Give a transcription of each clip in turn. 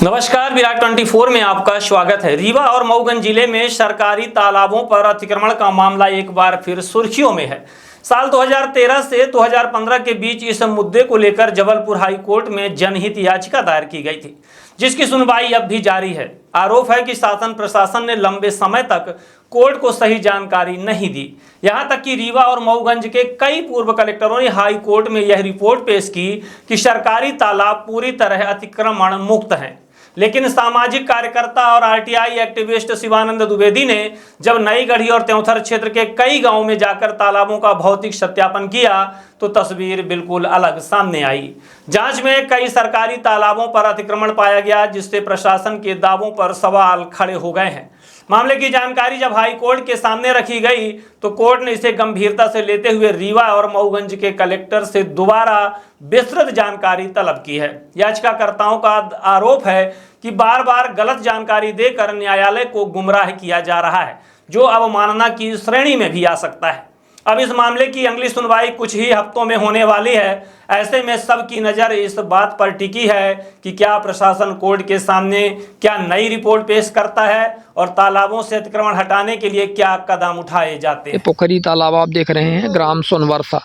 नमस्कार, विराट 24 में आपका स्वागत है। रीवा और मऊगंज जिले में सरकारी तालाबों पर अतिक्रमण का मामला एक बार फिर सुर्खियों में है। साल 2013 से 2015 के बीच इस मुद्दे को लेकर जबलपुर हाई कोर्ट में जनहित याचिका दायर की गई थी, जिसकी सुनवाई अब भी जारी है। आरोप है कि शासन प्रशासन ने लंबे समय तक कोर्ट को सही जानकारी नहीं दी। यहां तक कि रीवा और मऊगंज के कई पूर्व कलेक्टरों ने हाई कोर्ट में यह रिपोर्ट पेश की कि सरकारी तालाब पूरी तरह अतिक्रमण मुक्त हैं। लेकिन सामाजिक कार्यकर्ता और आरटीआई एक्टिविस्ट शिवानंद द्विवेदी ने जब नई गढ़ी और त्योंथर क्षेत्र के कई गांवों में जाकर तालाबों का भौतिक सत्यापन किया तो तस्वीर बिल्कुल अलग सामने आई। जांच में कई सरकारी तालाबों पर अतिक्रमण पाया गया, जिससे प्रशासन के दावों पर सवाल खड़े हो गए हैं। मामले की जानकारी जब हाई कोर्ट के सामने रखी गई तो कोर्ट ने इसे गंभीरता से लेते हुए रीवा और मऊगंज के कलेक्टर से दोबारा विस्तृत जानकारी तलब की है। याचिकाकर्ताओं का आरोप है कि बार बार गलत जानकारी देकर न्यायालय को गुमराह किया जा रहा है, जो अवमानना की श्रेणी में भी आ सकता है। अब इस मामले की अगली सुनवाई कुछ ही हफ्तों में होने वाली है। ऐसे में सबकी नज़र इस बात पर टिकी है कि क्या प्रशासन कोर्ट के सामने क्या नई रिपोर्ट पेश करता है और तालाबों से अतिक्रमण हटाने के लिए क्या कदम उठाए जाते हैं। पोखरी तालाब आप देख रहे हैं, ग्राम सोनवर्षा,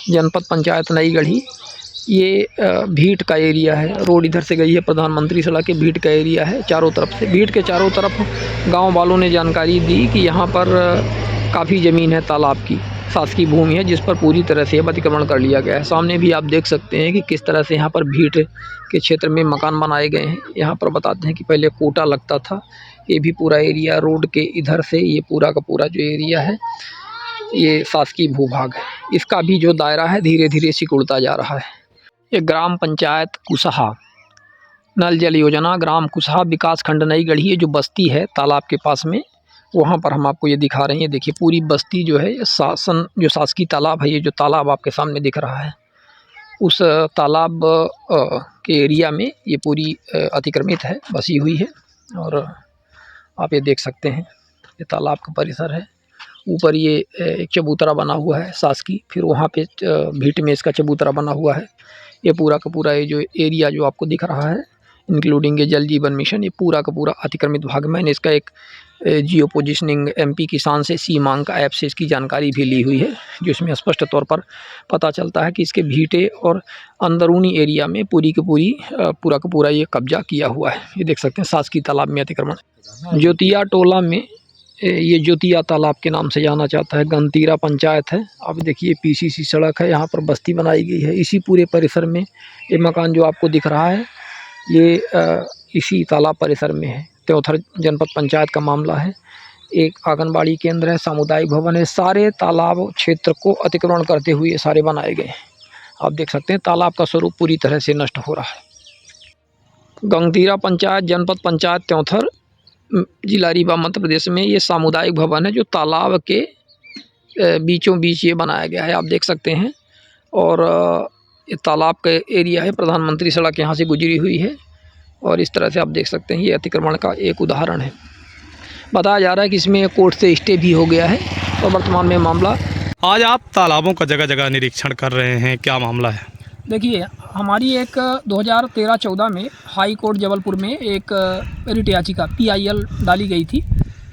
जनपद पंचायत नई गढ़ी। ये भीट का एरिया है। रोड इधर से गई है प्रधानमंत्री सड़क के, भीट का एरिया है चारों तरफ से। भीट के चारों तरफ गांव वालों ने जानकारी दी कि यहाँ पर काफ़ी ज़मीन है तालाब की, शासकीय भूमि है, जिस पर पूरी तरह से अतिक्रमण कर लिया गया है। सामने भी आप देख सकते हैं कि किस तरह से यहाँ पर भीट के क्षेत्र में मकान बनाए गए हैं। यहाँ पर बताते हैं कि पहले कोटा लगता था। ये भी पूरा एरिया रोड के इधर से ये पूरा का पूरा जो एरिया है ये शासकीय भूभाग है। इसका भी जो दायरा है धीरे धीरे सिकुड़ता जा रहा है। ये ग्राम पंचायत कुसहा नल जल योजना ग्राम कुसहा विकास खंड नई गढ़ी, ये जो बस्ती है तालाब के पास में, वहाँ पर हम आपको ये दिखा रहे हैं। देखिए पूरी बस्ती जो है जो शासकीय तालाब है, ये जो तालाब आपके सामने दिख रहा है, उस तालाब के एरिया में ये पूरी अतिक्रमित है, बसी हुई है। और आप ये देख सकते हैं ये तालाब का परिसर है। ऊपर ये एक चबूतरा बना हुआ है शासकीय, फिर वहाँ पे भीट में इसका चबूतरा बना हुआ है। ये पूरा का पूरा ये जो एरिया जो आपको दिख रहा है, इंक्लूडिंग ये जल जीवन मिशन, ये पूरा का पूरा अतिक्रमित भाग में। मैंने इसका एक जियो पोजिशनिंग MP किसान से सीमांक ऐप से इसकी जानकारी भी ली हुई है, जिसमें स्पष्ट तौर पर पता चलता है कि इसके भीटे और अंदरूनी एरिया में पूरी की पूरी पूरा का पूरा ये कब्जा किया हुआ है। ये देख सकते हैं शासकीय तालाब में अतिक्रमण। ज्योतिया टोला में ये ज्योतिया तालाब के नाम से जाना जाता है, गंतीरा पंचायत है। अब देखिए PCC सड़क है, यहाँ पर बस्ती बनाई गई है। इसी पूरे परिसर में ये मकान जो आपको दिख रहा है ये इसी तालाब परिसर में है। त्योंथर जनपद पंचायत का मामला है। एक आंगनबाड़ी केंद्र है, सामुदायिक भवन है। सारे तालाब क्षेत्र को अतिक्रमण करते हुए सारे बनाए गए हैं। आप देख सकते हैं तालाब का स्वरूप पूरी तरह से नष्ट हो रहा है। गंतीरा पंचायत जनपद पंचायत त्योंथर जिला रीवा मध्य प्रदेश में ये सामुदायिक भवन है, जो तालाब के बीचों बीच ये बनाया गया है, आप देख सकते हैं। और ये तालाब का एरिया है, प्रधानमंत्री सड़क यहाँ से गुजरी हुई है। और इस तरह से आप देख सकते हैं ये अतिक्रमण का एक उदाहरण है। बताया जा रहा है कि इसमें कोर्ट से स्टे भी हो गया है और वर्तमान में मामला। आज आप तालाबों का जगह जगह निरीक्षण कर रहे हैं, क्या मामला है? देखिए, हमारी एक 2013-14 में हाई कोर्ट जबलपुर में एक रिट याचिका PIL डाली गई थी,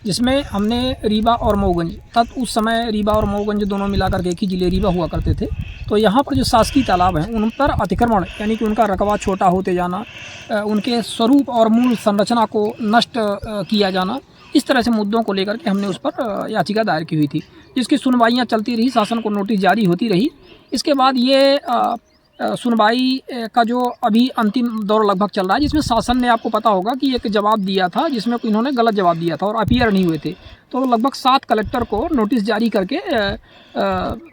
जिसमें हमने रीवा और मऊगंज, तब उस समय रीवा और मऊगंज दोनों मिलाकर के एक ही जिले रीवा हुआ करते थे। तो यहाँ पर जो शासकीय तालाब हैं उन पर अतिक्रमण, यानी कि उनका रकबा छोटा होते जाना, उनके स्वरूप और मूल संरचना को नष्ट किया जाना, इस तरह से मुद्दों को लेकर के हमने उस पर याचिका दायर की हुई थी, जिसकी सुनवाइयाँ चलती रही, शासन को नोटिस जारी होती रही। इसके बाद ये सुनवाई का जो अभी अंतिम दौर लगभग चल रहा है, जिसमें शासन ने, आपको पता होगा कि एक जवाब दिया था, जिसमें इन्होंने गलत जवाब दिया था और अपीयर नहीं हुए थे। तो लगभग 7 कलेक्टर को नोटिस जारी करके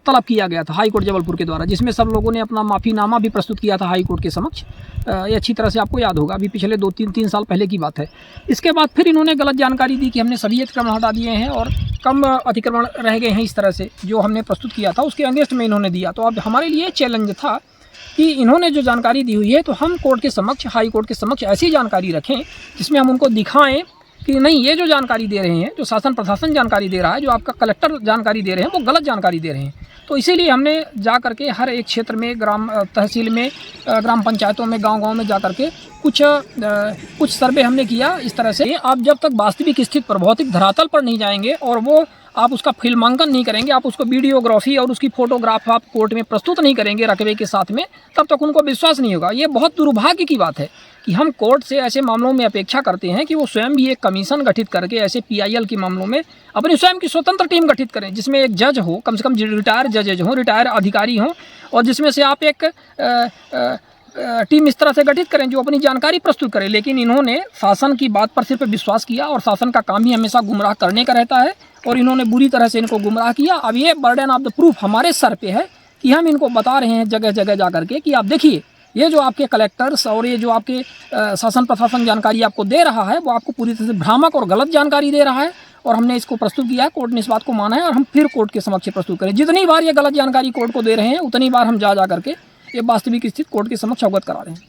तलब किया गया था हाई कोर्ट जबलपुर के द्वारा, जिसमें सब लोगों ने अपना माफ़ीनामा भी प्रस्तुत किया था हाई कोर्ट के समक्ष। ये अच्छी तरह से आपको याद होगा, अभी पिछले 2-3 साल पहले की बात है। इसके बाद फिर इन्होंने गलत जानकारी दी कि हमने सभी अतिक्रमण हटा दिए हैं और कम अतिक्रमण रह गए हैं। इस तरह से जो हमने प्रस्तुत किया था उसके अगेंस्ट में इन्होंने दिया। तो अब हमारे लिए चैलेंज था कि इन्होंने जो जानकारी दी हुई है, तो हम कोर्ट के समक्ष, हाई कोर्ट के समक्ष ऐसी जानकारी रखें जिसमें हम उनको दिखाएं कि नहीं, ये जो जानकारी दे रहे हैं, जो शासन प्रशासन जानकारी दे रहा है, जो आपका कलेक्टर जानकारी दे रहे हैं, वो गलत जानकारी दे रहे हैं। तो इसीलिए हमने जा करके हर एक क्षेत्र में, ग्राम तहसील में, ग्राम पंचायतों में, गांव-गांव में जा करके कुछ सर्वे हमने किया। इस तरह से आप जब तक वास्तविक स्थिति पर, भौतिक धरातल पर नहीं जाएंगे और वो आप उसका फिल्मांकन नहीं करेंगे, आप उसको वीडियोग्राफी और उसकी फोटोग्राफ आप कोर्ट में प्रस्तुत नहीं करेंगे रकबे के साथ में, तब तक उनको विश्वास नहीं होगा। ये बहुत दुर्भाग्य की बात है कि हम कोर्ट से ऐसे मामलों में अपेक्षा करते हैं कि वो स्वयं भी एक कमीशन गठित करके ऐसे PIL के मामलों में अपनी स्वयं की स्वतंत्र टीम गठित करें, जिसमें एक जज हो, कम से कम रिटायर जजेज हों, रिटायर अधिकारी हों, और जिसमें से आप एक टीम इस तरह से गठित करें जो अपनी जानकारी प्रस्तुत करें। लेकिन इन्होंने शासन की बात पर सिर्फ विश्वास किया, और शासन का काम ही हमेशा गुमराह करने का रहता है, और इन्होंने बुरी तरह से इनको गुमराह किया। अब ये बर्डन ऑफ द प्रूफ हमारे सर पे है कि हम इनको बता रहे हैं जगह जगह जा करके कि आप देखिए, ये जो आपके कलेक्टर्स और ये जो आपके शासन प्रशासन जानकारी आपको दे रहा है, वो आपको पूरी तरह से भ्रामक और गलत जानकारी दे रहा है, और हमने इसको प्रस्तुत किया है। कोर्ट ने इस बात को माना है, और हम फिर कोर्ट के समक्ष प्रस्तुत करें। जितनी बार ये गलत जानकारी कोर्ट को दे रहे हैं, उतनी बार हम जा करके ये वास्तविक स्थिति कोर्ट के समक्ष अवगत करा रहे हैं।